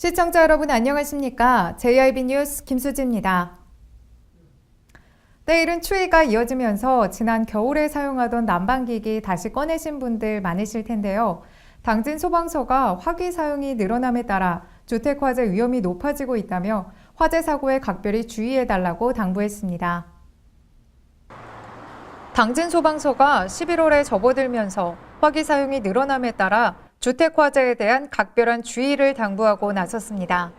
시청자 여러분 안녕하십니까? JIB 뉴스 김수지입니다. 내일은 추위가 이어지면서 지난 겨울에 사용하던 난방기기 다시 꺼내신 분들 많으실 텐데요. 당진 소방서가 화기 사용이 늘어남에 따라 주택 화재 위험이 높아지고 있다며 화재 사고에 각별히 주의해달라고 당부했습니다. 당진 소방서가 11월에 접어들면서 화기 사용이 늘어남에 따라 주택 화재에 대한 각별한 주의를 당부하고 나섰습니다.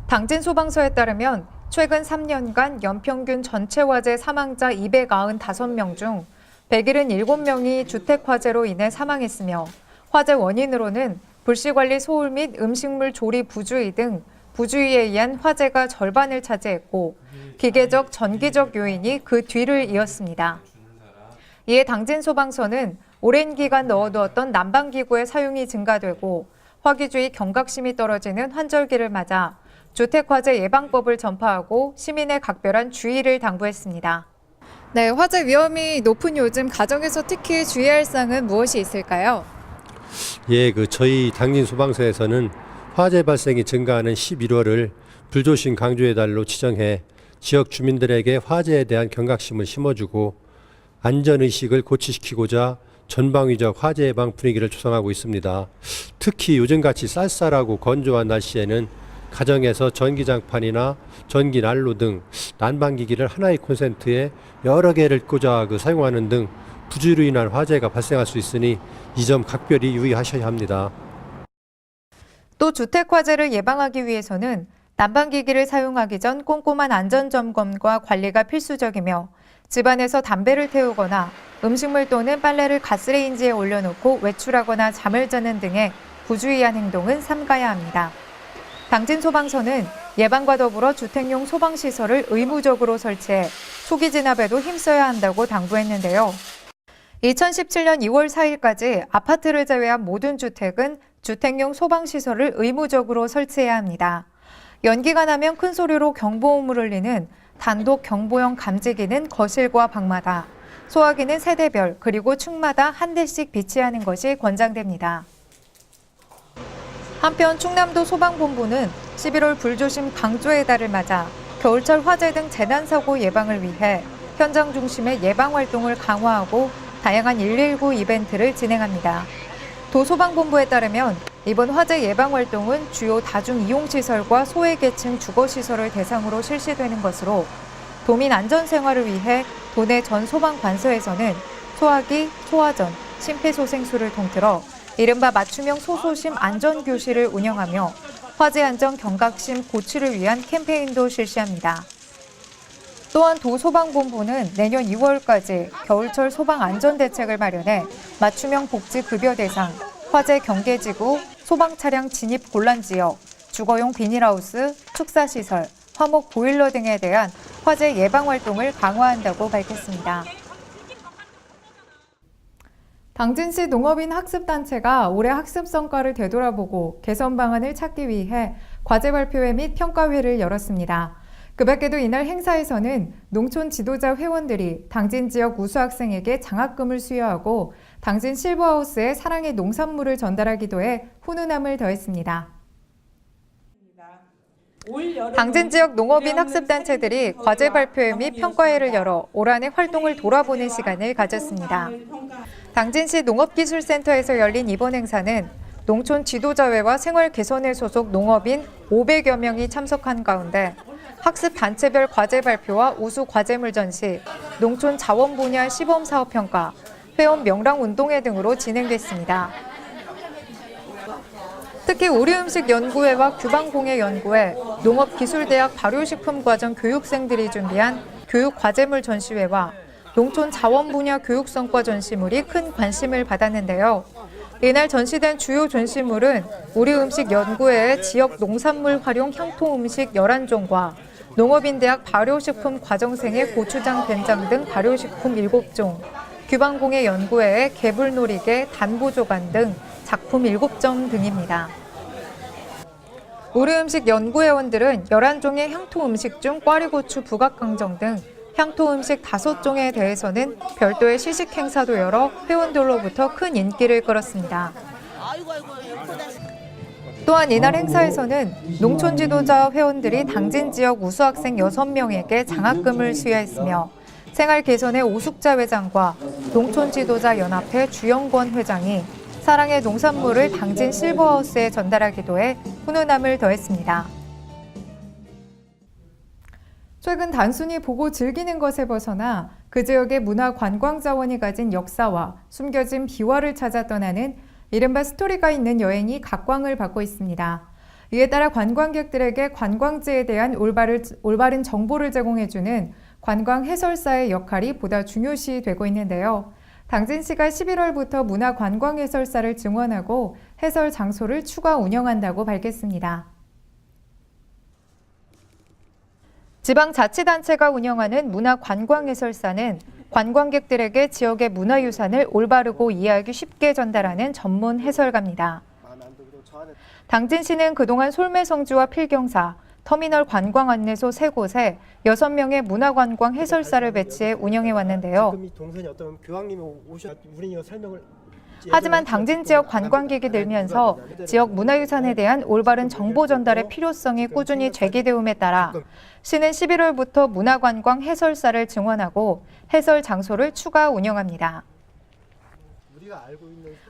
당진 소방서에 따르면 최근 3년간 연평균 전체 화재 사망자 295명 중 177명이 주택 화재로 인해 사망했으며 화재 원인으로는 불씨관리 소홀 및 음식물 조리 부주의 등 부주의에 의한 화재가 절반을 차지했고 기계적, 전기적 요인이 그 뒤를 이었습니다. 이에 당진 소방서는 오랜 기간 넣어두었던 난방기구의 사용이 증가되고 화기주의 경각심이 떨어지는 환절기를 맞아 주택화재 예방법을 전파하고 시민의 각별한 주의를 당부했습니다. 네, 화재 위험이 높은 요즘 가정에서 특히 주의할 사항은 무엇이 있을까요? 저희 당진 소방서에서는 화재 발생이 증가하는 11월을 불조심 강조의 달로 지정해 지역 주민들에게 화재에 대한 경각심을 심어주고 안전의식을 고취시키고자 전방위적 화재 예방 분위기를 조성하고 있습니다. 특히 요즘같이 쌀쌀하고 건조한 날씨에는 가정에서 전기장판이나 전기난로 등 난방기기를 하나의 콘센트에 여러 개를 꽂아 사용하는 등 부주의로 인한 화재가 발생할 수 있으니 이 점 각별히 유의하셔야 합니다. 또 주택 화재를 예방하기 위해서는 난방기기를 사용하기 전 꼼꼼한 안전점검과 관리가 필수적이며 집안에서 담배를 태우거나 음식물 또는 빨래를 가스레인지에 올려놓고 외출하거나 잠을 자는 등의 부주의한 행동은 삼가야 합니다. 당진 소방서는 예방과 더불어 주택용 소방시설을 의무적으로 설치해 초기 진압에도 힘써야 한다고 당부했는데요. 2017년 2월 4일까지 아파트를 제외한 모든 주택은 주택용 소방시설을 의무적으로 설치해야 합니다. 연기가 나면 큰 소리로 경보음을 울리는 단독 경보형 감지기는 거실과 방마다, 소화기는 세대별 그리고 층마다 한 대씩 비치하는 것이 권장됩니다. 한편 충남도 소방본부는 11월 불조심 강조의 달을 맞아 겨울철 화재 등 재난사고 예방을 위해 현장 중심의 예방활동을 강화하고 다양한 119 이벤트를 진행합니다. 도소방본부에 따르면 이번 화재 예방활동은 주요 다중이용시설과 소외계층 주거시설을 대상으로 실시되는 것으로 도민 안전생활을 위해 도내 전 소방관서에서는 소화기, 소화전, 심폐소생술을 통틀어 이른바 맞춤형 소소심 안전교실을 운영하며 화재 안전 경각심 고취를 위한 캠페인도 실시합니다. 또한 도소방본부는 내년 2월까지 겨울철 소방 안전대책을 마련해 맞춤형 복지급여 대상, 화재 경계지구, 소방차량 진입 곤란지역, 주거용 비닐하우스, 축사시설, 화목 보일러 등에 대한 화재 예방 활동을 강화한다고 밝혔습니다. 당진시 농업인 학습단체가 올해 학습 성과를 되돌아보고 개선 방안을 찾기 위해 과제 발표회 및 평가회를 열었습니다. 그 밖에도 이날 행사에서는 농촌 지도자 회원들이 당진 지역 우수 학생에게 장학금을 수여하고 당진 실버하우스에 사랑의 농산물을 전달하기도 해 훈훈함을 더했습니다. 당진 지역 농업인 학습단체들이 과제 발표회 및 평가회를 열어 올 한해 활동을 돌아보는 시간을 가졌습니다. 당진시 농업기술센터에서 열린 이번 행사는 농촌 지도자회와 생활개선회 소속 농업인 500여 명이 참석한 가운데 학습 단체별 과제 발표와 우수 과제물 전시, 농촌 자원 분야 시범 사업 평가, 회원 명랑 운동회 등으로 진행됐습니다. 특히 우리음식연구회와 규방공예연구회, 농업기술대학 발효식품과정 교육생들이 준비한 교육과제물 전시회와 농촌 자원 분야 교육성과 전시물이 큰 관심을 받았는데요. 이날 전시된 주요 전시물은 우리음식연구회의 지역 농산물 활용 향토음식 11종과 농업인대학 발효식품 과정생의 고추장, 된장 등 발효식품 7종, 규방공예연구회의 개불놀이개, 단보조간 등 작품 7점 등입니다. 우리음식연구회원들은 11종의 향토음식 중 꽈리고추, 북악강정 등 향토음식 5종에 대해서는 별도의 시식 행사도 열어 회원들로부터 큰 인기를 끌었습니다. 또한 이날 행사에서는 농촌 지도자 회원들이 당진 지역 우수학생 6명에게 장학금을 수여했으며 생활 개선의 오숙자 회장과 농촌 지도자 연합회 주영권 회장이 사랑의 농산물을 당진 실버하우스에 전달하기도 해 훈훈함을 더했습니다. 최근 단순히 보고 즐기는 것에 벗어나 그 지역의 문화 관광 자원이 가진 역사와 숨겨진 비화를 찾아 떠나는 이른바 스토리가 있는 여행이 각광을 받고 있습니다. 이에 따라 관광객들에게 관광지에 대한 올바른 정보를 제공해주는 관광 해설사의 역할이 보다 중요시 되고 있는데요. 당진시가 11월부터 문화관광해설사를 증원하고 해설 장소를 추가 운영한다고 밝혔습니다. 지방자치단체가 운영하는 문화관광해설사는 관광객들에게 지역의 문화유산을 올바르고 이해하기 쉽게 전달하는 전문 해설가입니다. 당진시는 그동안 솔매성지와 필경사, 터미널 관광 안내소 3곳에 6명의 문화관광 해설사를 배치해 운영해왔는데요. 하지만 당진 지역 관광객이 늘면서 지역 문화유산에 대한 올바른 정보 전달의 필요성이 꾸준히 제기되음에 따라 시는 11월부터 문화관광 해설사를 증원하고 해설 장소를 추가 운영합니다.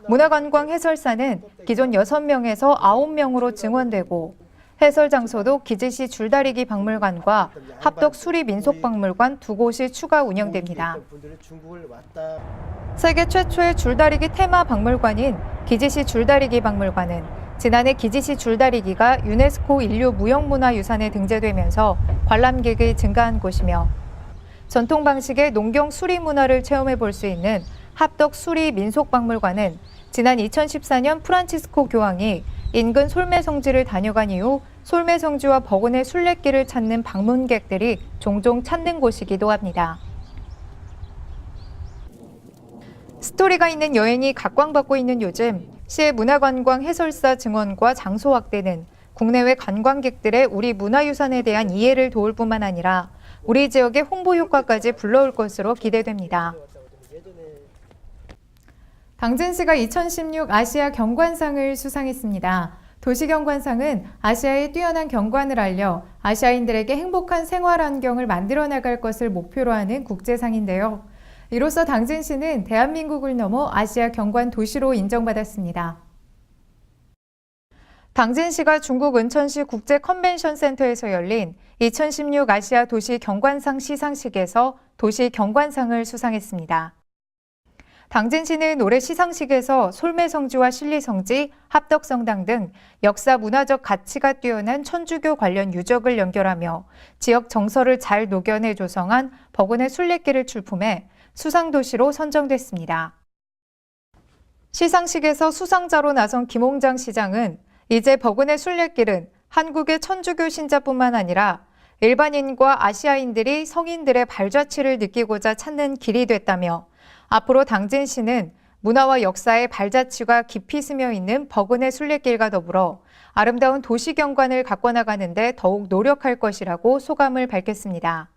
문화관광 해설사는 기존 6명에서 9명으로 증원되고 해설 장소도 기지시 줄다리기 박물관과 합덕 수리민속박물관 2곳이 추가 운영됩니다. 세계 최초의 줄다리기 테마 박물관인 기지시 줄다리기 박물관은 지난해 기지시 줄다리기가 유네스코 인류 무형문화유산에 등재되면서 관람객이 증가한 곳이며 전통 방식의 농경 수리 문화를 체험해 볼 수 있는 합덕 수리민속박물관은 지난 2014년 프란치스코 교황이 인근 솔매성지를 다녀간 이후 솔매성지와 버건의 순례길을 찾는 방문객들이 종종 찾는 곳이기도 합니다. 스토리가 있는 여행이 각광받고 있는 요즘, 시의 문화관광 해설사 증원과 장소 확대는 국내외 관광객들의 우리 문화유산에 대한 이해를 도울 뿐만 아니라 우리 지역의 홍보 효과까지 불러올 것으로 기대됩니다. 당진시가 2016 아시아 경관상을 수상했습니다. 도시경관상은 아시아의 뛰어난 경관을 알려 아시아인들에게 행복한 생활 환경을 만들어 나갈 것을 목표로 하는 국제상인데요. 이로써 당진시는 대한민국을 넘어 아시아 경관 도시로 인정받았습니다. 당진시가 중국 은천시 국제 컨벤션 센터에서 열린 2016 아시아 도시 경관상 시상식에서 도시 경관상을 수상했습니다. 당진시는 올해 시상식에서 솔매성지와 신리성지, 합덕성당 등 역사 문화적 가치가 뛰어난 천주교 관련 유적을 연결하며 지역 정서를 잘 녹여내 조성한 버건의 순례길을 출품해 수상도시로 선정됐습니다. 시상식에서 수상자로 나선 김홍장 시장은 이제 버건의 순례길은 한국의 천주교 신자뿐만 아니라 일반인과 아시아인들이 성인들의 발자취를 느끼고자 찾는 길이 됐다며 앞으로 당진시는 문화와 역사의 발자취가 깊이 스며 있는 버건의 순례길과 더불어 아름다운 도시경관을 가꿔나가는 데 더욱 노력할 것이라고 소감을 밝혔습니다.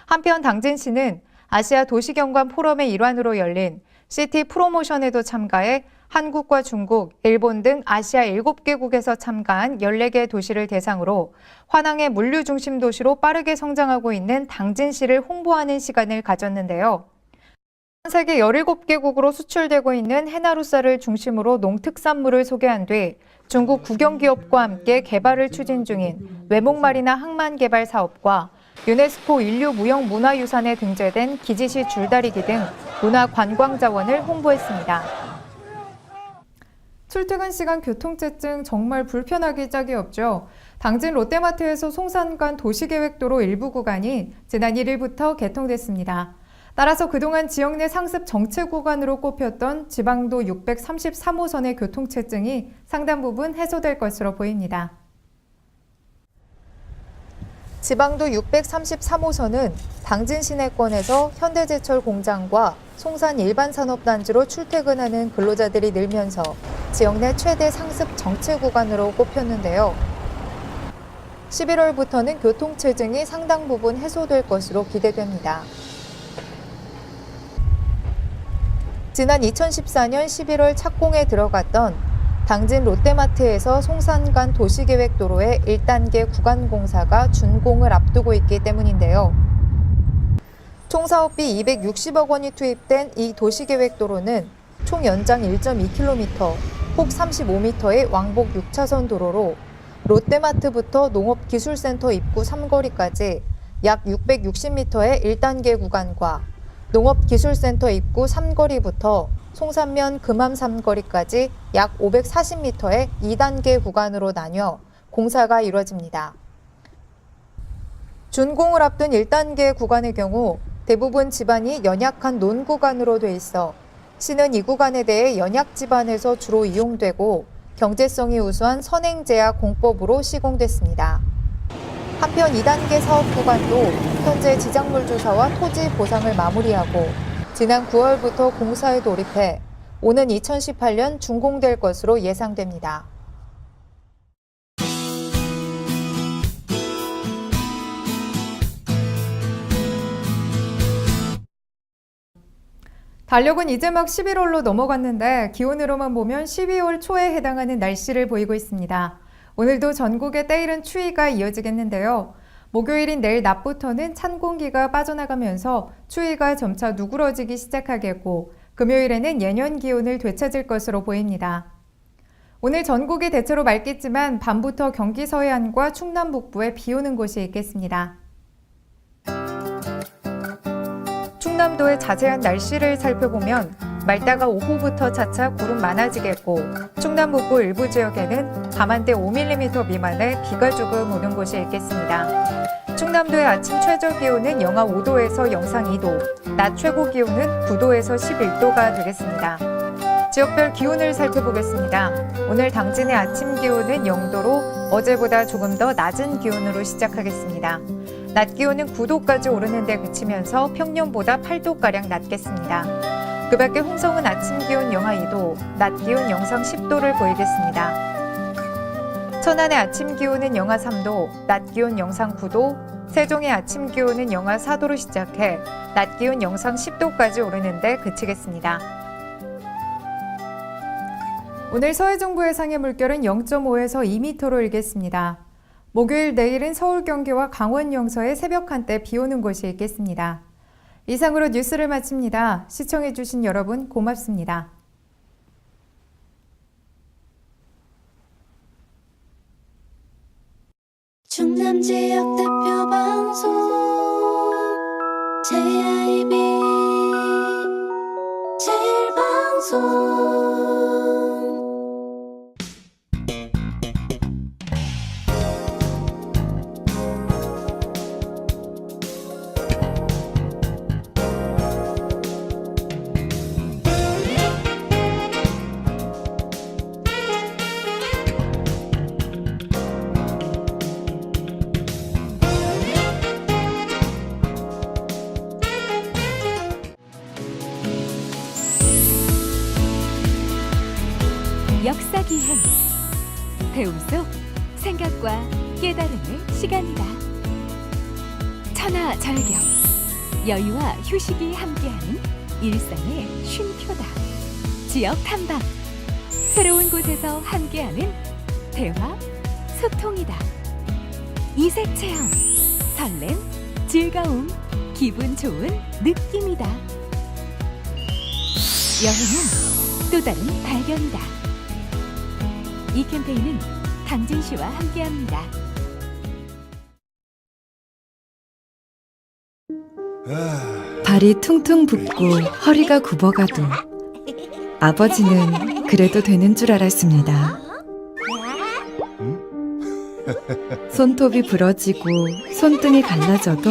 한편 당진시는 아시아 도시경관 포럼의 일환으로 열린 시티 프로모션에도 참가해 한국과 중국, 일본 등 아시아 7개국에서 참가한 14개 도시를 대상으로 환항의 물류 중심 도시로 빠르게 성장하고 있는 당진시를 홍보하는 시간을 가졌는데요. 세계 17개국으로 수출되고 있는 해나루쌀을 중심으로 농특산물을 소개한 뒤 중국 국영기업과 함께 개발을 추진 중인 외목마리나 항만 개발 사업과 유네스코 인류 무형문화유산에 등재된 기지시 줄다리기 등 문화관광자원을 홍보했습니다. 출퇴근 시간 교통체증 정말 불편하기 짝이 없죠. 당진 롯데마트에서 송산간 도시계획도로 일부 구간이 지난 1일부터 개통됐습니다. 따라서 그동안 지역 내 상습 정체 구간으로 꼽혔던 지방도 633호선의 교통체증이 상당 부분 해소될 것으로 보입니다. 지방도 633호선은 당진 시내권에서 현대제철 공장과 송산 일반산업단지로 출퇴근하는 근로자들이 늘면서 지역 내 최대 상습 정체 구간으로 꼽혔는데요. 11월부터는 교통체증이 상당 부분 해소될 것으로 기대됩니다. 지난 2014년 11월 착공에 들어갔던 당진 롯데마트에서 송산 간 도시계획도로의 1단계 구간 공사가 준공을 앞두고 있기 때문인데요. 총 사업비 260억 원이 투입된 이 도시계획도로는 총 연장 1.2km, 폭 35m의 왕복 6차선 도로로 롯데마트부터 농업기술센터 입구 3거리까지 약 660m의 1단계 구간과 농업기술센터 입구 3거리부터 송산면 금암 3거리까지 약 540m의 2단계 구간으로 나뉘어 공사가 이뤄집니다. 준공을 앞둔 1단계 구간의 경우 대부분 지반이 연약한 논구간으로 돼 있어 시는 이 구간에 대해 연약 지반에서 주로 이용되고 경제성이 우수한 선행제약 공법으로 시공됐습니다. 한편 2단계 사업 구간도 현재 지작물 조사와 토지 보상을 마무리하고 지난 9월부터 공사에 돌입해 오는 2018년 준공될 것으로 예상됩니다. 달력은 이제 막 11월로 넘어갔는데 기온으로만 보면 12월 초에 해당하는 날씨를 보이고 있습니다. 오늘도 전국에 때이른 추위가 이어지겠는데요. 목요일인 내일 낮부터는 찬 공기가 빠져나가면서 추위가 점차 누그러지기 시작하겠고 금요일에는 예년 기온을 되찾을 것으로 보입니다. 오늘 전국이 대체로 맑겠지만 밤부터 경기 서해안과 충남 북부에 비 오는 곳이 있겠습니다. 충남도의 자세한 날씨를 살펴보면 맑다가 오후부터 차차 구름 많아지겠고 충남 북부 일부 지역에는 밤한때 5mm 미만의 비가 조금 오는 곳이 있겠습니다. 충남도의 아침 최저 기온은 영하 5도에서 영상 2도, 낮 최고 기온은 9도에서 11도가 되겠습니다. 지역별 기온을 살펴보겠습니다. 오늘 당진의 아침 기온은 0도로 어제보다 조금 더 낮은 기온으로 시작하겠습니다. 낮 기온은 9도까지 오르는 데 그치면서 평년보다 8도가량 낮겠습니다. 그 밖에 홍성은 아침 기온 영하 2도, 낮 기온 영상 10도를 보이겠습니다. 천안의 아침 기온은 영하 3도, 낮 기온 영상 9도, 세종의 아침 기온은 영하 4도로 시작해 낮 기온 영상 10도까지 오르는 데 그치겠습니다. 오늘 서해정부 해상의 물결은 0.5에서 2m로 일겠습니다. 목요일 내일은 서울 경기와 강원 영서에 새벽 한때 비 오는 곳이 있겠습니다. 이상으로 뉴스를 마칩니다. 시청해주신 여러분 고맙습니다. 충남 지역 대표 방송 JIB 제일 방송 역사기행 배움 속 생각과 깨달음의 시간이다. 천하절경 여유와 휴식이 함께하는 일상의 쉼표다. 지역 탐방 새로운 곳에서 함께하는 대화 소통이다. 이색 체험 설렘 즐거움 기분 좋은 느낌이다. 여행은 또 다른 발견이다. 이 캠페인은 당진시와 함께합니다. 발이 퉁퉁 붓고 허리가 굽어가도 아버지는 그래도 되는 줄 알았습니다. 손톱이 부러지고 손등이 갈라져도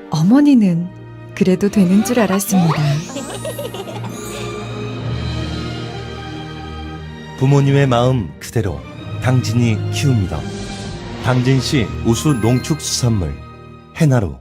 어머니는 그래도 되는 줄 알았습니다. 부모님의 마음 그대로 당진이 키웁니다. 당진시 우수 농축수산물 해나루